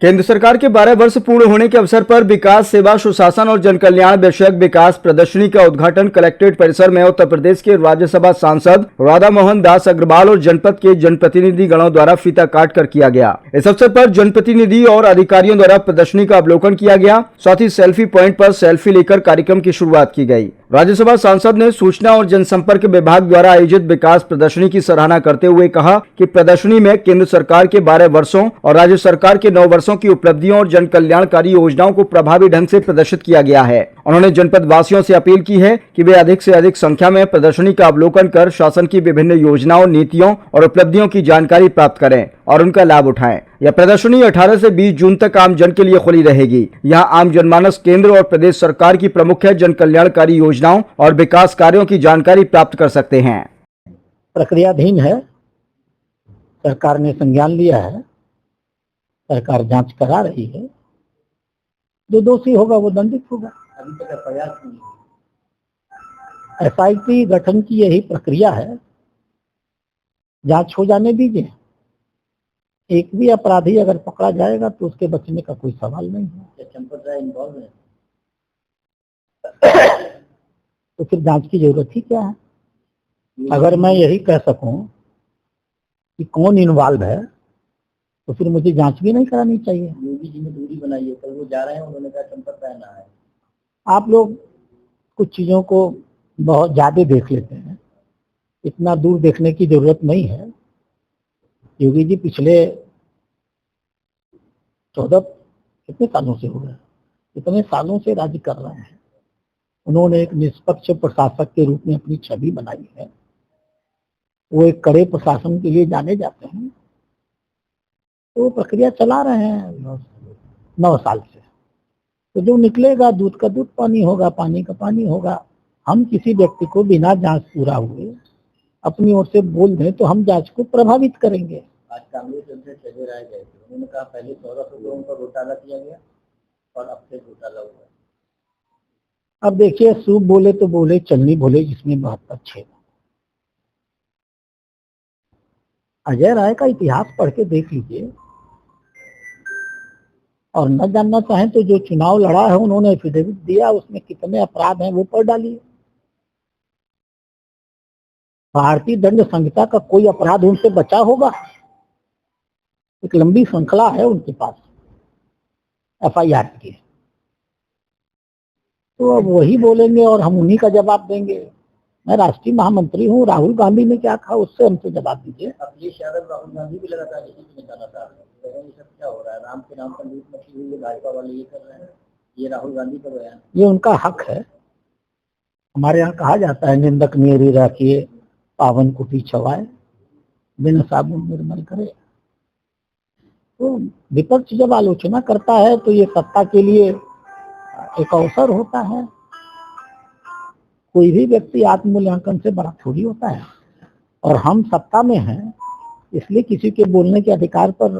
केंद्र सरकार के 12 वर्ष पूर्ण होने के अवसर पर विकास, सेवा, सुशासन और जन कल्याण विषयक विकास प्रदर्शनी का उद्घाटन कलेक्ट्रेट परिसर में उत्तर प्रदेश के राज्यसभा सांसद राधा मोहन दास अग्रवाल और जनपद के जनप्रतिनिधि गणों द्वारा फीता काट कर किया गया। इस अवसर पर जनप्रतिनिधि और अधिकारियों द्वारा प्रदर्शनी का अवलोकन किया गया। साथ ही सेल्फी पॉइंट पर सेल्फी लेकर कार्यक्रम की शुरुआत की गई। राज्यसभा सांसद ने सूचना और जनसंपर्क विभाग द्वारा आयोजित विकास प्रदर्शनी की सराहना करते हुए कहा कि प्रदर्शनी में केंद्र सरकार के 12 वर्षों और राज्य सरकार के 9 वर्षों की उपलब्धियों और जन कल्याणकारी योजनाओं को प्रभावी ढंग से प्रदर्शित किया गया है। उन्होंने जनपद वासियों से अपील की है कि वे अधिक से अधिक संख्या में प्रदर्शनी का अवलोकन कर शासन की विभिन्न योजनाओं, नीतियों और उपलब्धियों की जानकारी प्राप्त करें और उनका लाभ उठाएं। यह प्रदर्शनी 18 से 20 जून तक आम जन के लिए खुली रहेगी। यहाँ आम जनमानस केंद्र और प्रदेश सरकार की प्रमुख जन कल्याणकारी योजनाओं और विकास कार्यों की जानकारी प्राप्त कर सकते हैं। प्रक्रियाधीन है, सरकार ने संज्ञान लिया है, सरकार जांच करा रही है। जो दोषी होगा वो दंडित होगा। अभी तक प्रयास नहीं। SIT गठन की यही प्रक्रिया है, जांच हो जाने दीजिए। एक भी अपराधी अगर पकड़ा जाएगा तो उसके बचने का कोई सवाल नहीं है। चंपत राय इन्वॉल्व है तो फिर जांच की जरूरत ही क्या है? अगर मैं यही कह सकूं कि कौन इन्वॉल्व है तो फिर मुझे जांच भी नहीं करानी चाहिए। योगी जी ने दूरी बनाई है, कल वो जा रहे हैं, उन्होंने कहा चंपत राय ना है। आप लोग कुछ चीजों को बहुत ज्यादा देख लेते हैं, इतना दूर देखने की जरूरत नहीं है। योगी जी पिछले 14 कितने सालों से हो गए, इतने सालों से राज्य कर रहे हैं। उन्होंने एक निष्पक्ष प्रशासक के रूप में अपनी छवि बनाई है। वो एक कड़े प्रशासन के लिए जाने जाते हैं। तो प्रक्रिया चला रहे हैं 9 साल से। तो जो निकलेगा दूध का दूध, पानी होगा पानी का पानी होगा। हम किसी व्यक्ति को बिना जांच पूरा हुए अपनी ओर से बोल दें तो हम जांच को प्रभावित करेंगे। आज कांग्रेस अध्यक्ष संजय राय गए थे, उन्होंने कहा पहले 1400 लोगों का घोटाला किया गया और अब से घोटाला हुआ। अब देखिए, सूप बोले तो बोले, चलनी बोले जिसमें 72 छेद। अजय राय का इतिहास पढ़ के देख लीजिए, और न जानना चाहें तो जो चुनाव लड़ा है उन्होंने एफिडेविट दिया, उसमें कितने अपराध हैं वो पढ़ डालिए। भारतीय दंड संहिता का कोई अपराध उनसे बचा होगा? एक लंबी श्रृंखला है उनके पास FIR की। तो अब वही बोलेंगे और हम उन्हीं का जवाब देंगे। मैं राष्ट्रीय महामंत्री हूँ, राहुल गांधी ने क्या कहा उससे हमसे जवाब दीजिए। अखिलेश यादव, राहुल गांधी भी लगातार इसी में जाना चाह रहे हैं। ये सब क्या हो रहा है? राम के नाम पर लूट मची हुई है, भाजपा वाले ये कर रहे हैं। ये राहुल गांधी का बयान, ये उनका हक है। हमारे यहाँ कहा जाता है, निंदक मेरी राखिए पावन कुटी छवाए, बिन साबुन निर्मल करे। तो विपक्ष जब आलोचना करता है तो ये सत्ता के लिए एक अवसर होता है। कोई भी व्यक्ति आत्ममूल्यांकन से बड़ा थोड़ी होता है। और हम सत्ता में हैं, इसलिए किसी के बोलने के अधिकार पर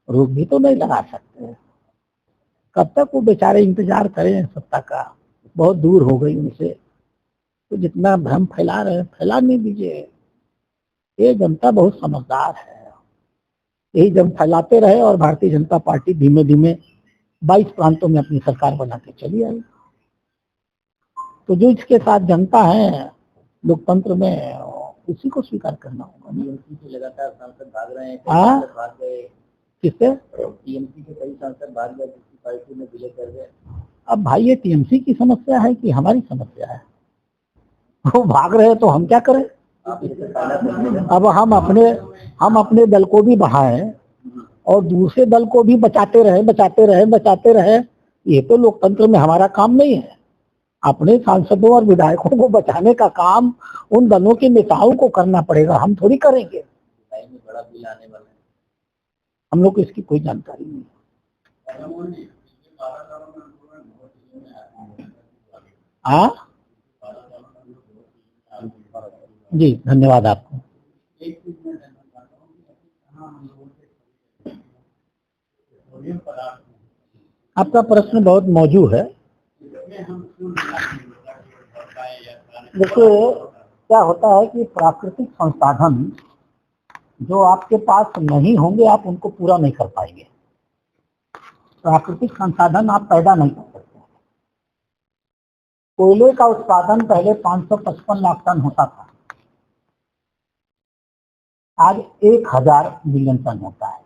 रोक भी तो नहीं लगा सकते। कब तक वो बेचारे इंतजार करें सत्ता का? बहुत दूर हो गई उनसे। तो जितना भ्रम फैला रहे हैं फैलाने दीजिए। ये जनता बहुत समझदार है। यही जब फैलाते रहे और भारतीय जनता पार्टी धीमे धीमे 22 प्रांतों में अपनी सरकार बना के चली आई। तो जो इसके साथ जनता है लोकतंत्र में, उसी को स्वीकार करना होगा। टीएमसी के लगातार सांसद भाग रहे हैं, भाग गए। किससे? टीएमसी के कई सांसद भाग गए, जिसकी पार्टी में विलय कर गए। अब भाई ये टीएमसी की समस्या है कि हमारी समस्या है? वो भाग रहे तो हम क्या करें? अब हम अपने दल को भी बढ़ाएं और दूसरे दल को भी बचाते रहे। ये तो लोकतंत्र में हमारा काम नहीं है। अपने सांसदों और विधायकों को बचाने का काम उन दलों के नेताओं को करना पड़ेगा, हम थोड़ी करेंगे। बड़ा बिल आने वाला है, हम लोग को इसकी कोई जानकारी नहीं है। हाँ जी, धन्यवाद आपको। आपका प्रश्न बहुत मौजूद है। देखिए, क्या होता है कि प्राकृतिक संसाधन जो आपके पास नहीं होंगे आप उनको पूरा नहीं कर पाएंगे। प्राकृतिक संसाधन आप पैदा नहीं कर सकते। कोयले का उत्पादन पहले 555 लाख टन होता था, आज 1000 मिलियन टन होता है।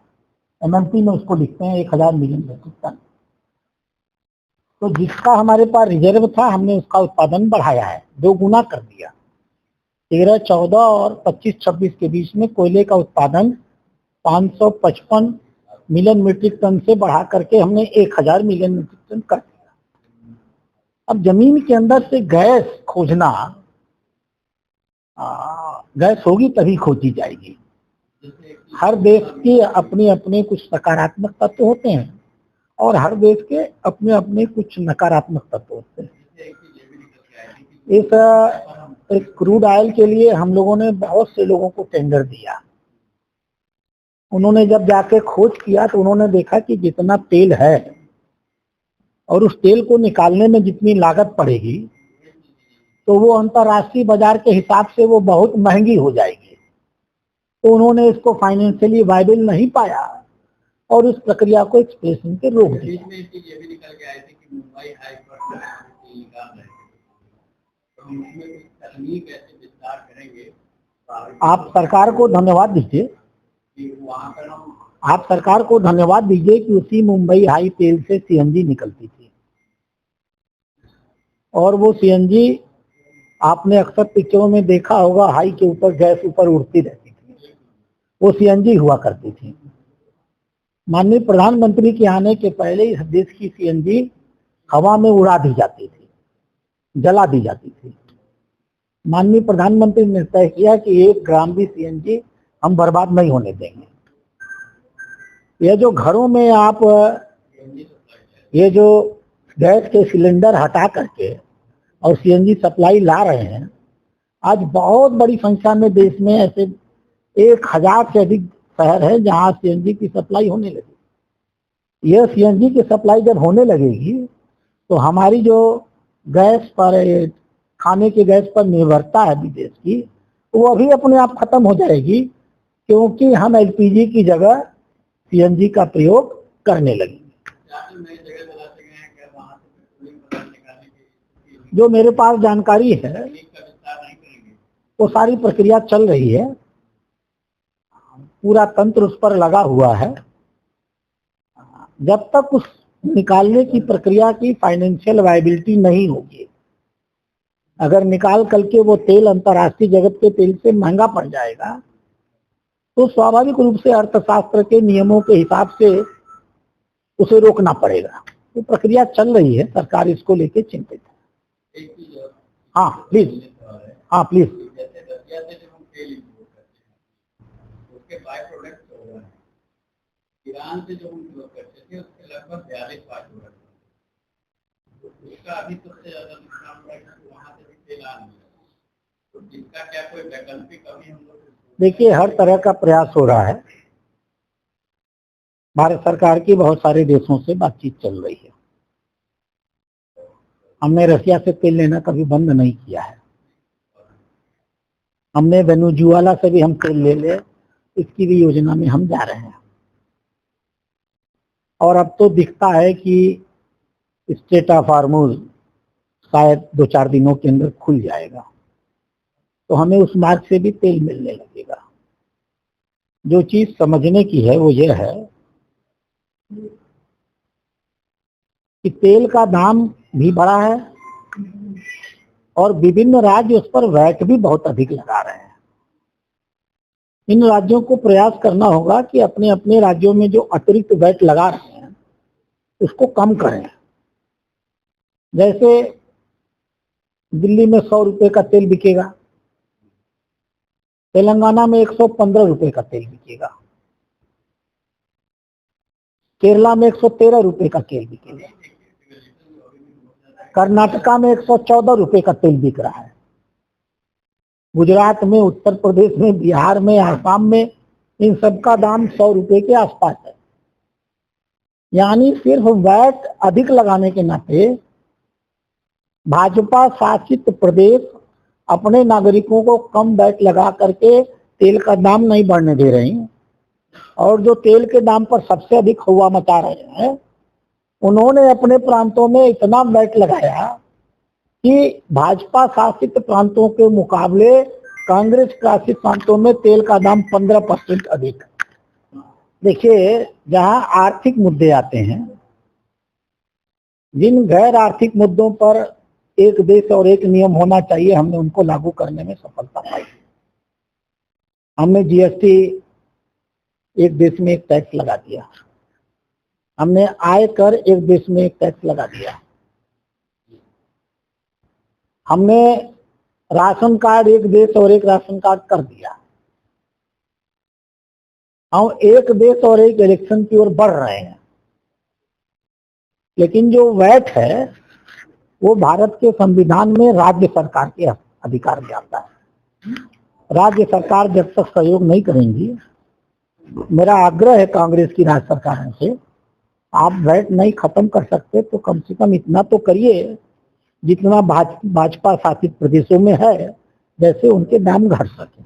एमएमपी में उसको लिखते हैं 1000 मिलियन मीट्रिक टन। तो जिसका हमारे पास रिजर्व था, हमने उसका उत्पादन बढ़ाया है, 2 गुना कर दिया। 13-14 और 25-26 के बीच में कोयले का उत्पादन 555 मिलियन मीट्रिक टन से बढ़ा करके हमने 1000 मिलियन मीट्रिक टन कर दिया। अब जमीन के अंदर से गैस खोजना, गैस होगी तभी खोजी जाएगी। हर देश के अपने अपने कुछ सकारात्मक तत्व होते हैं और हर देश के अपने अपने कुछ नकारात्मक तत्व होते हैं। इस क्रूड ऑयल के लिए हम लोगों ने बहुत से लोगों को टेंडर दिया। उन्होंने जब जाके खोज किया तो उन्होंने देखा कि जितना तेल है और उस तेल को निकालने में जितनी लागत पड़ेगी, तो वो अंतर्राष्ट्रीय बाजार के हिसाब से वो बहुत महंगी हो जाएगी। तो उन्होंने इसको फाइनेंशियली वायबल नहीं पाया और उस प्रक्रिया को एक्सप्रेशन के रोक दिया। आप सरकार को धन्यवाद दीजिए, आप सरकार को धन्यवाद दीजिए कि उसी मुंबई हाई तेल से सीएनजी निकलती थी। और वो सीएनजी आपने अक्सर पिक्चरों में देखा होगा, हाई के ऊपर गैस ऊपर उड़ती रहती थी, वो सीएनजी हुआ करती थी। माननीय प्रधानमंत्री के आने के पहले इस देश की सीएनजी हवा में उड़ा दी जाती थी, जला दी जाती थी। माननीय प्रधानमंत्री ने तय किया कि 1 ग्राम भी सीएनजी हम बर्बाद नहीं होने देंगे। यह जो घरों में आप ये जो गैस के सिलेंडर हटा करके और सीएनजी सप्लाई ला रहे हैं, आज बहुत बड़ी संख्या में देश में ऐसे 1000 से अधिक शहर है जहां सीएनजी की सप्लाई होने लगी। यह सीएनजी की सप्लाई जब होने लगेगी तो हमारी जो गैस पर, खाने के गैस पर निर्भरता है विदेश की, वो अभी अपने आप खत्म हो जाएगी, क्योंकि हम एलपीजी की जगह सीएनजी का प्रयोग करने लगेंगे। जो मेरे पास जानकारी है वो सारी प्रक्रिया चल रही है, पूरा तंत्र उस पर लगा हुआ है। जब तक उस निकालने की प्रक्रिया की फाइनेंशियल वायबिलिटी नहीं होगी, अगर निकाल करके वो तेल अंतर्राष्ट्रीय जगत के तेल से महंगा पड़ जाएगा, तो स्वाभाविक रूप से अर्थशास्त्र के नियमों के हिसाब से उसे रोकना पड़ेगा। तो प्रक्रिया चल रही है, सरकार इसको लेके चिंतित है। हाँ प्लीज, हाँ प्लीज। ईरान से जो हम लोग करते थे उसके लगभग 42 पार्ट हो रहा था, उसका अभी सबसे ज्यादा नुकसान हुआ है कि वहां से भी तेल आ नहीं रहा। तो जिसका क्या कोई वैकल्पिक अभी हम लोग, देखिए हर तरह का प्रयास हो रहा है। भारत सरकार की बहुत सारे देशों से बातचीत चल रही है। हमने रसिया से तेल लेना कभी बंद नहीं किया है। हमने वेनेजुएला से भी हम तेल ले ले, इसकी भी योजना में हम जा रहे हैं। और अब तो दिखता है कि स्ट्रेट ऑफ हॉर्मुज शायद 2-4 दिनों के अंदर खुल जाएगा, तो हमें उस मार्ग से भी तेल मिलने लगेगा। जो चीज समझने की है वो ये है कि तेल का दाम भी बढ़ा है और विभिन्न राज्य उस पर वैट भी बहुत अधिक लगा रहे हैं। इन राज्यों को प्रयास करना होगा कि अपने अपने राज्यों में जो अतिरिक्त वैट लगा रहे हैं उसको कम करें। जैसे दिल्ली में 100 रुपए का तेल बिकेगा, तेलंगाना में 115 रुपए का तेल बिकेगा, केरला में 113 रुपए का तेल बिकेगा, कर्नाटका में 114 रुपए का तेल बिक रहा है, गुजरात में, उत्तर प्रदेश में, बिहार में, आसाम में इन सब का दाम 100 रुपए के आसपास है। यानी सिर्फ वैट अधिक लगाने के नाते भाजपा शासित प्रदेश अपने नागरिकों को कम वैट लगा करके तेल का दाम नहीं बढ़ने दे रहे हैं, और जो तेल के दाम पर सबसे अधिक हवा मचा रहे हैं उन्होंने अपने प्रांतों में इतना वैट लगाया कि भाजपा शासित प्रांतों के मुकाबले कांग्रेस शासित प्रांतों में तेल का दाम 15% अधिक है। देखिए, जहां आर्थिक मुद्दे आते हैं, जिन गैर आर्थिक मुद्दों पर एक देश और एक नियम होना चाहिए, हमने उनको लागू करने में सफलता पाई। हमने जीएसटी एक देश में एक टैक्स लगा दिया, हमने आय कर एक देश में एक टैक्स लगा दिया, हमने राशन कार्ड एक देश और एक राशन कार्ड कर दिया। हम एक देश और एक इलेक्शन की ओर बढ़ रहे हैं, लेकिन जो वैट है वो भारत के संविधान में राज्य सरकार के अधिकार में आता है। राज्य सरकार जब तक सहयोग नहीं करेंगी, मेरा आग्रह है कांग्रेस की राज्य सरकारों से, आप वैट नहीं खत्म कर सकते तो कम से कम इतना तो करिए जितना भाजपा शासित प्रदेशों में है, जैसे उनके दाम घट सके।